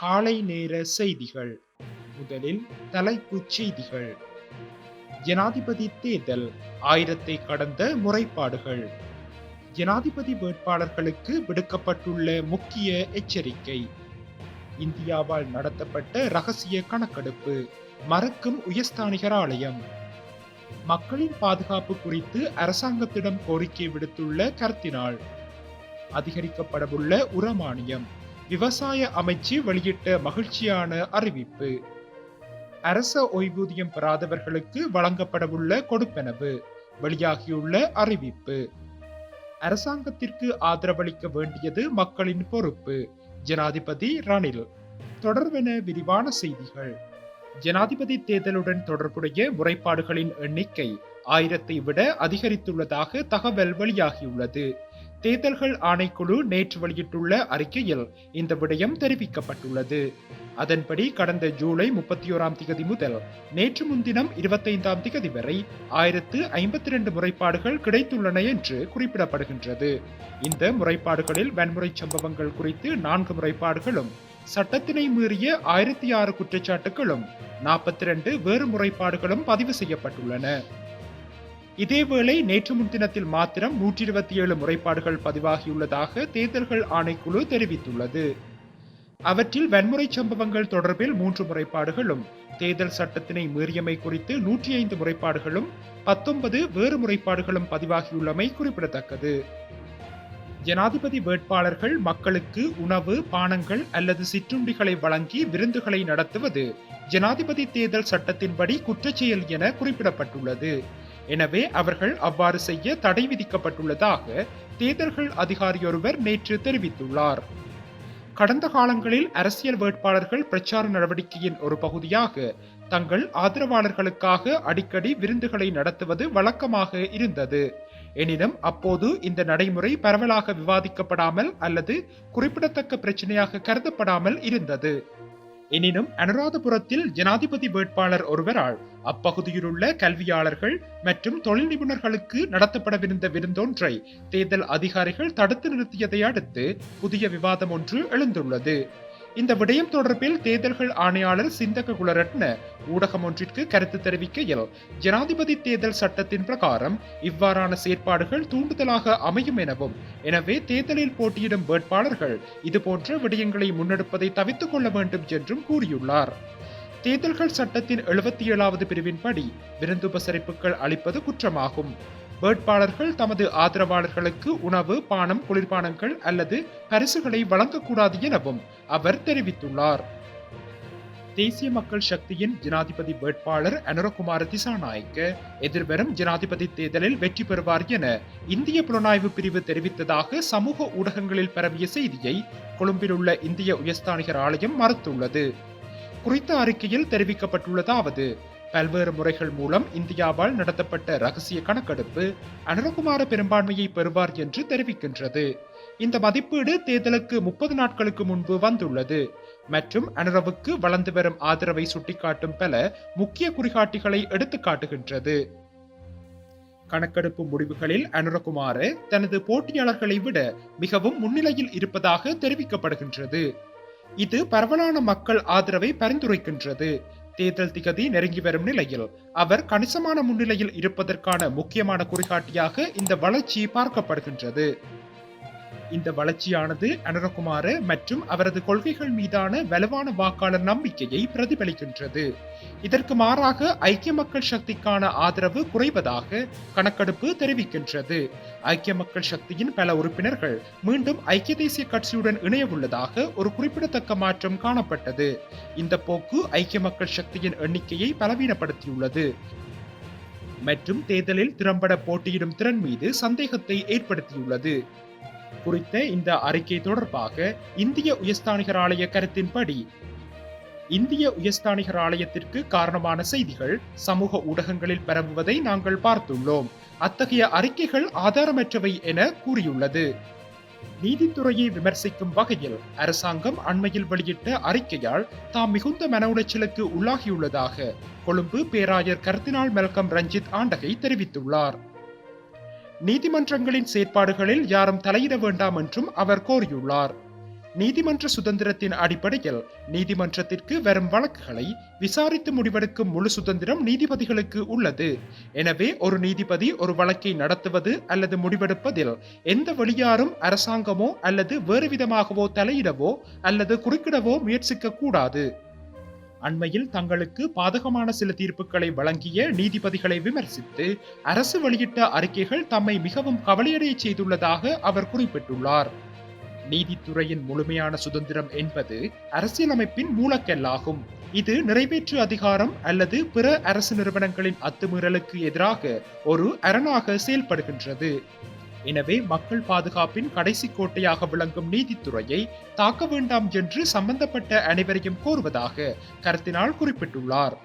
காலை நேர செய்திகள். முதலில் தலைப்புச் செய்திகள். ஜனாதிபதி தேர்தல் 1000 கடந்த முறைப்பாடுகள். ஜனாதிபதி வேட்பாளர்களுக்கு விடுக்கப்பட்டுள்ள முக்கிய எச்சரிக்கை. இந்தியாவால் நடத்தப்பட்ட ரகசிய கணக்கெடுப்பு மறுக்கும் உயர்ஸ்தானிகர் ஆலயம். மக்களின் பாதுகாப்பு குறித்து அரசாங்கத்திடம் கோரிக்கை விடுத்துள்ள கருத்தினால். அதிகரிக்கப்படவுள்ள உரமானியம். விவசாய அமைச்சு வெளியிட்ட மகிழ்ச்சியான அறிவிப்பு. அரச ஓய்வூதியம் பெறாதவர்களுக்கு வழங்கப்படவுள்ள கொடுப்பனவு வெளியாகியுள்ள அறிவிப்பு. அரசாங்கத்திற்கு ஆதரவளிக்க வேண்டியது மக்களின் பொறுப்பு. ஜனாதிபதி ரணில். தொடர்பென விரிவான செய்திகள். ஜனாதிபதி தேர்தலுடன் தொடர்புடைய முறைப்பாடுகளின் எண்ணிக்கை 1000 விட அதிகரித்துள்ளதாக தகவல் வெளியாகியுள்ளது. தேர்தல்கள் ஆணைக்குழு நேற்று வெளியிட்டுள்ள அறிக்கையில் இந்த விடயம் தெரிவிக்கப்பட்டுள்ளது. அதன்படி கடந்த ஜூலை 31 முதல் நேற்று முன்தினம் 25 வரை 1052 முறைப்பாடுகள் கிடைத்துள்ளன என்று குறிப்பிடப்படுகின்றது. இந்த முறைப்பாடுகளில் வன்முறை சம்பவங்கள் குறித்து 4 முறைப்பாடுகளும், சட்டத்தினை மீறிய 1006 குற்றச்சாட்டுகளும், 42 வேறு முறைப்பாடுகளும் பதிவு செய்யப்பட்டுள்ளன. இதேவேளை நேற்று முன்தினத்தில் மாத்திரம் 127 முறைப்பாடுகள் பதிவாகியுள்ளதாக தேர்தல்கள் ஆணைக்குழு தெரிவித்துள்ளது. அவற்றில் வன்முறை சம்பவங்கள் தொடர்பில் 3 முறைப்பாடுகளும், தேர்தல் சட்டத்தினை மீறியமை குறித்து 105 முறைப்பாடுகளும், 19 வேறு முறைப்பாடுகளும் பதிவாகியுள்ளமை குறிப்பிடத்தக்கது. ஜனாதிபதி வேட்பாளர்கள் மக்களுக்கு உணவு, பானங்கள் அல்லது சிற்றுண்டிகளை வழங்கி விருந்துகளை நடத்துவது ஜனாதிபதி தேர்தல் சட்டத்தின்படி குற்றச்செயல் என குறிப்பிடப்பட்டுள்ளது. எனவே அவர்கள் அவ்வாறு செய்ய தடை விதிக்கப்பட்டுள்ளதாக தேர்தல்கள் அதிகாரியொருவர் நேற்று தெரிவித்துள்ளார். கடந்த காலங்களில் அரசியல் வேட்பாளர்கள் பிரச்சார நடவடிக்கையின் ஒரு பகுதியாக தங்கள் ஆதரவாளர்களுக்காக அடிக்கடி விருந்துகளை நடத்துவது வழக்கமாக இருந்தது. எனினும் அப்போது இந்த நடைமுறை பரவலாக விவாதிக்கப்படாமல் அல்லது குறிப்பிடத்தக்க பிரச்சனையாக கருதப்படாமல் இருந்தது. எனினும் அனுராதபுரத்தில் ஜனாதிபதி வேட்பாளர் ஒருவரால் அப்பகுதியில் உள்ள கல்வியாளர்கள் மற்றும் தொழில் நிபுணர்களுக்கு நடத்தப்படவிருந்த விருந்தொன்றை தேர்தல் அதிகாரிகள் தடுத்து நிறுத்தியதை அடுத்து புதிய விவாதம் ஒன்று எழுந்துள்ளது. இந்த விடயம் தொடர்பில் தேர்தல்கள் ஆணையாளர் சிந்தக குலரட்ன ஊடகம் ஒன்றிற்கு கருத்து தெரிவிக்கையில், ஜனாதிபதி தேர்தல் சட்டத்தின் பிரகாரம் இவ்வாறான செயற்பாடுகள் தூண்டுதலாக அமையும் எனவும், எனவே தேர்தலில் போட்டியிடும் வேட்பாளர்கள் இதுபோன்ற விடயங்களை முன்னெடுப்பதை தவிர்த்துக் கொள்ள வேண்டும் என்றும் கூறியுள்ளார். தேர்தல்கள் சட்டத்தின் 77வது பிரிவின்படி விருந்துபசரிப்புகள் அளிப்பது குற்றமாகும். வேட்பாளர்கள் தமது ஆதரவாளர்களுக்கு உணவு, பானம், குளிர்பானங்கள் அல்லது பரிசுகளை வழங்கக்கூடாது எனவும் அவர் தெரிவித்துள்ளார். தேசிய மக்கள் சக்தியின் ஜனாதிபதி வேட்பாளர் அனுரகுமார திசாநாயக்க எதிர்வரும் ஜனாதிபதி தேர்தலில் வெற்றி பெறுவார் என இந்திய புலனாய்வு பிரிவு தெரிவித்ததாக சமூக ஊடகங்களில் பரவிய செய்தியை கொழும்பில் உள்ள இந்திய உயர்ஸ்தானிகர் ஆலயம் மறுத்துள்ளது. குறித்த அறிக்கையில் தெரிவிக்கப்பட்டுள்ளதாவது: பல்வேறு முறைகள் மூலம் இந்தியாவால் நடத்தப்பட்ட ரகசிய கணக்கெடுப்பு அனுரகுமார பெரும்பான்மையை பெறுவார் என்று தெரிவிக்கின்றது. இந்த மதிப்பீடு தேர்தலுக்கு 30 நாட்களுக்கு முன்பு வந்துள்ளது மற்றும் அனுரவுக்கு வளர்ந்து வரும் ஆதரவை சுட்டிக்காட்டும் பல முக்கிய குறிகாட்டிகளை எடுத்து காட்டுகின்றது. கணக்கெடுப்பு முடிவுகளில் அனுரகுமார தனது போட்டியாளர்களை விட மிகவும் முன்னிலையில் இருப்பதாக தெரிவிக்கப்படுகின்றது. இது பரவலான மக்கள் ஆதரவை பரிந்துரைக்கின்றது. தேர்தல் திகதி நெருங்கி வரும் நிலையில் அவர் கணிசமான முன்னிலையில் இருப்பதற்கான முக்கியமான குறிகாட்டியாக இந்த வளர்ச்சி பார்க்கப்படுகின்றது. இந்த வளர்ச்சியானது அனுரகுமார மற்றும் அவரது கொள்கைகள் மீதான வலுவான வாக்காளர் நம்பிக்கையை பிரதிபலிக்கின்றது. இதற்கு மாறாக ஐக்கிய மக்கள் சக்திக்கான ஆதரவு குறைவதாக கணக்கெடுப்பு தெரிவிக்கின்றது. ஐக்கிய மக்கள் சக்தியின் பல உறுப்பினர்கள் மீண்டும் ஐக்கிய தேசிய கட்சியுடன் இணையவுள்ளதாக ஒரு குறிப்பிடத்தக்க மாற்றம் காணப்பட்டது. இந்த போக்கு ஐக்கிய மக்கள் சக்தியின் எண்ணிக்கையை பலவீனப்படுத்தியுள்ளது மற்றும் தேர்தலில் திறம்பட போட்டியிடும் திறன் மீது சந்தேகத்தை ஏற்படுத்தியுள்ளது. குறித்த இந்த அறிக்கை தொடர்பாக இந்திய உயர்ஸ்தானிகர் ஆலய கருத்தின்படி, இந்திய உயர்ஸ்தானிகர் ஆலயத்திற்கு காரணமான செய்திகள் சமூக ஊடகங்களில் பரவுவதை நாங்கள் பார்த்துள்ளோம். அத்தகைய அறிக்கைகள் ஆதாரமற்றவை என கூறியுள்ளது. நீதித்துறையை விமர்சிக்கும் வகையில் அரசாங்கம் அண்மையில் வெளியிட்ட அறிக்கையால் தாம் மிகுந்த மன உளைச்சலுக்கு உள்ளாகியுள்ளதாக கொழும்பு பேராயர் கர்தினால் மெல்கம் ரஞ்சித் ஆண்டகை தெரிவித்துள்ளார். நீதிமன்றங்களின் செயற்பாடுகளில் யாரும் தலையிட வேண்டாம் என்றும் அவர் கோரியுள்ளார். நீதிமன்ற சுதந்திரத்தின் அடிப்படையில் நீதிமன்றத்திற்கு வரும் வழக்குகளை விசாரித்து முடிவெடுக்கும் முழு சுதந்திரம் நீதிபதிகளுக்கு உள்ளது. எனவே ஒரு நீதிபதி ஒரு வழக்கை நடத்துவது அல்லது முடிவெடுப்பதில் எந்த வெளியாரும் அரசாங்கமோ அல்லது வேறு விதமாகவோ தலையிடவோ அல்லது குறுக்கிடவோ முயற்சிக்க கூடாது. அண்மையில் தங்களுக்கு பாதகமான சில தீர்ப்புகளை வழங்கிய நீதிபதிகளை விமர்சித்து அரசு வெளியிட்ட அறிக்கைகள் தம்மை மிகவும் கவலையடைய செய்துள்ளதாக அவர் குறிப்பிட்டுள்ளார். நீதித்துறையின் முழுமையான சுதந்திரம் என்பது அரசியலமைப்பின் மூலக்கல்லாகும். இது நிறைவேற்று அதிகாரம் அல்லது பிற அரசு நிறுவனங்களின் அத்துமீறலுக்கு எதிராக ஒரு அரணாக செயல்படுகின்றது. எனவே மக்கள் பாதுகாப்பின் கடைசி கோட்டையாக விளங்கும் நீதித்துறையை தாக்க வேண்டாம் என்று சம்பந்தப்பட்ட அனைவரையும் கோருவதாக கருத்தினால் குறிப்பிட்டுள்ளார்.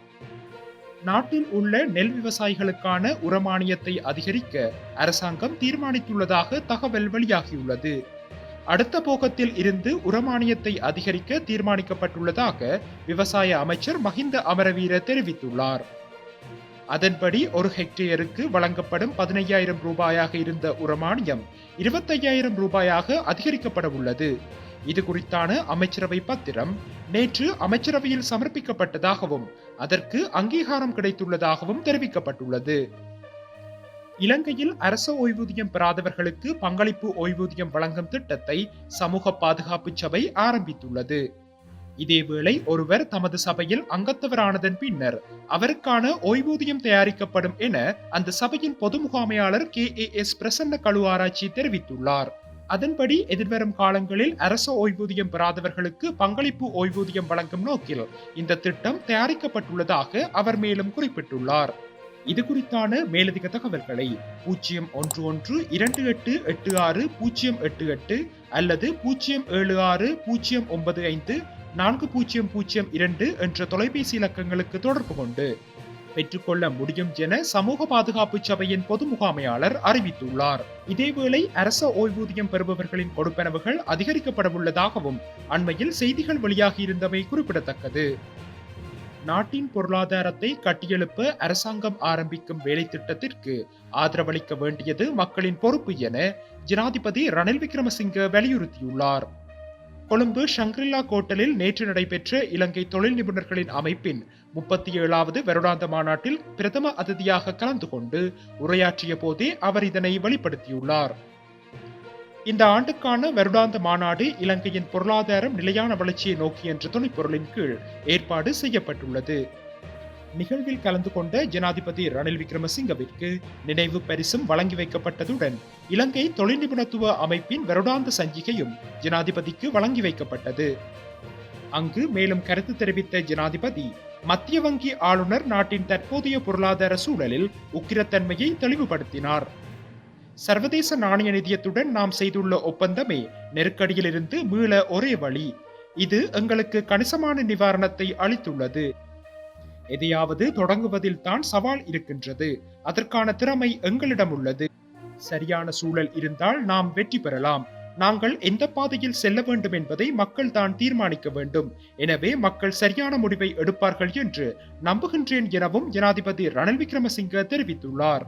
நாட்டில் உள்ள நெல் விவசாயிகளுக்கான உரமானியத்தை அதிகரிக்க அரசாங்கம் தீர்மானித்துள்ளதாக தகவல் வெளியாகியுள்ளது. அடுத்த போகத்தில் இருந்து உரமானியத்தை அதிகரிக்க தீர்மானிக்கப்பட்டுள்ளதாக விவசாய அமைச்சர் மஹிந்த அமரவீர தெரிவித்துள்ளார். அதன்படி ஒரு ஹெக்டேருக்கு வழங்கப்படும் 15,000 ரூபாயாக இருந்த உரமானியம் 25,000 ரூபாயாக அதிகரிக்கப்பட உள்ளது. இது குறித்தான அமைச்சரவை பத்திரம் நேற்று அமைச்சரவையில் சமர்ப்பிக்கப்பட்டதாகவும் அதற்கு அங்கீகாரம் கிடைத்துள்ளதாகவும் தெரிவிக்கப்பட்டுள்ளது. இலங்கையில் அரச ஓய்வூதியம் பெறாதவர்களுக்கு பங்களிப்பு ஓய்வூதியம் வழங்கும் திட்டத்தை சமூக பாதுகாப்பு சபை ஆரம்பித்துள்ளது. இதேவேளை ஒருவர் தமது சபையில் அங்கத்தவரானதன் பின்னர் அவருக்கான ஓய்வூதியம் தயாரிக்கப்படும் என அந்த சபையின் பொது முகாமையாளர் KAS பிரசன்ன கழுஆராய்ச்சி தெரிவித்துள்ளார். அதன்படி எதிர்வரும் காலங்களில் அரச ஓய்வூதியம் பெறாதவர்களுக்கு பங்களிப்பு ஓய்வூதியம் வழங்கும் நோக்கில் இந்த திட்டம் தயாரிக்கப்பட்டுள்ளதாக அவர் மேலும் குறிப்பிட்டுள்ளார். இது குறித்தான மேலதிக தகவல்களை 01328860888 அல்லது 07609540002 என்ற தொலைபேசி இலக்கங்களுக்கு தொடர்பு கொண்டு பெற்றுக்கொள்ள முடியும் என சமூக பாதுகாப்பு சபையின் பொது முகாமையாளர் அறிவித்துள்ளார். இதேவேளை அரச ஓய்வூதியம் பெறுபவர்களின் கொடுப்பனவுகள் அதிகரிக்கப்படவுள்ளதாகவும் அண்மையில் செய்திகள் வெளியாகியிருந்தமை குறிப்பிடத்தக்கது. நாட்டின் பொருளாதாரத்தை கட்டியெழுப்ப அரசாங்கம் ஆரம்பிக்கும் வேலை திட்டத்திற்கு ஆதரவளிக்க வேண்டியது மக்களின் பொறுப்பு என ஜனாதிபதி ரணில் விக்ரமசிங்க வலியுறுத்தியுள்ளார். கொழும்பு ஷங்கிரிலா கோட்டலில் நேற்று நடைபெற்ற இலங்கை தொழில் நிபுணர்களின் அமைப்பின் 37வது வருடாந்த மாநாட்டில் பிரதம அதிதியாக கலந்து கொண்டு உரையாற்றிய போதே அவர் இதனை வெளிப்படுத்தியுள்ளார். இந்த ஆண்டுக்கான வருடாந்த மாநாடு இலங்கையின் பொருளாதாரம் நிலையான வளர்ச்சியை நோக்கி என்ற துணைப்பொருளின் கீழ் ஏற்பாடு செய்யப்பட்டுள்ளது. நிகழ்வில் கலந்து கொண்ட ஜனாதிபதி ரணில் விக்ரமசிங்கவிற்கு நினைவு பரிசும் வழங்கி வைக்கப்பட்டதுடன் இலங்கை தொழில் நிபுணத்துவ அமைப்பின் வருடாந்த சஞ்சிகையும் ஜனாதிபதிக்கு வழங்கி வைக்கப்பட்டது. அங்கு மேலும் கருத்து தெரிவித்த ஜனாதிபதி மத்திய வங்கி ஆளுநர் நாட்டின் தற்போதைய பொருளாதார சூழலில் உக்கிரத்தன்மையை தெளிவுபடுத்தினார். சர்வதேச நாணய நிதியத்துடன் நாம் செய்துள்ள ஒப்பந்தமே நெருக்கடியிலிருந்து மீள ஒரே வழி. இது எங்களுக்கு கணிசமான நிவாரணத்தை அளித்துள்ளது. எதையாவது தொடங்குவதில் தான் சவால் இருக்கின்றது. அதற்கான திறமை எங்களிடம் உள்ளது. சரியான சூழல் இருந்தால் நாம் வெற்றி பெறலாம். நாங்கள் எந்த பாதையில் செல்ல வேண்டும் என்பதை மக்கள் தான் தீர்மானிக்க வேண்டும். எனவே மக்கள் சரியான முடிவை எடுப்பார்கள் என்று நம்புகின்றேன் எனவும் ஜனாதிபதி ரணில் விக்ரமசிங்க தெரிவித்துள்ளார்.